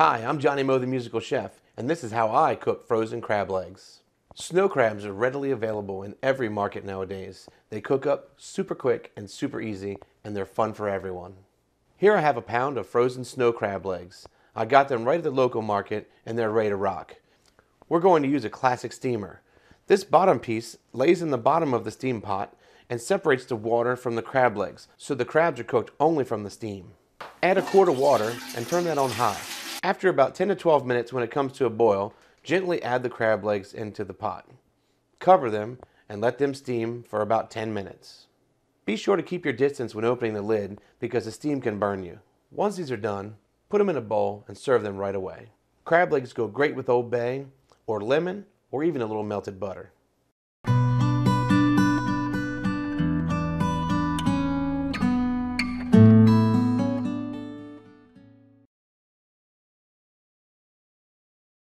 Hi, I'm Johnny Moe, the musical chef, and this is how I cook frozen crab legs. Snow crabs are readily available in every market nowadays. They cook up super quick and super easy, and they're fun for everyone. Here I have a pound of frozen snow crab legs. I got them right at the local market, and they're ready to rock. We're going to use a classic steamer. This bottom piece lays in the bottom of the steam pot and separates the water from the crab legs, so the crabs are cooked only from the steam. Add a quart of water and turn that on high. After about 10 to 12 minutes, when it comes to a boil, gently add the crab legs into the pot. Cover them and let them steam for about 10 minutes. Be sure to keep your distance when opening the lid because the steam can burn you. Once these are done, put them in a bowl and serve them right away. Crab legs go great with Old Bay or lemon or even a little melted butter.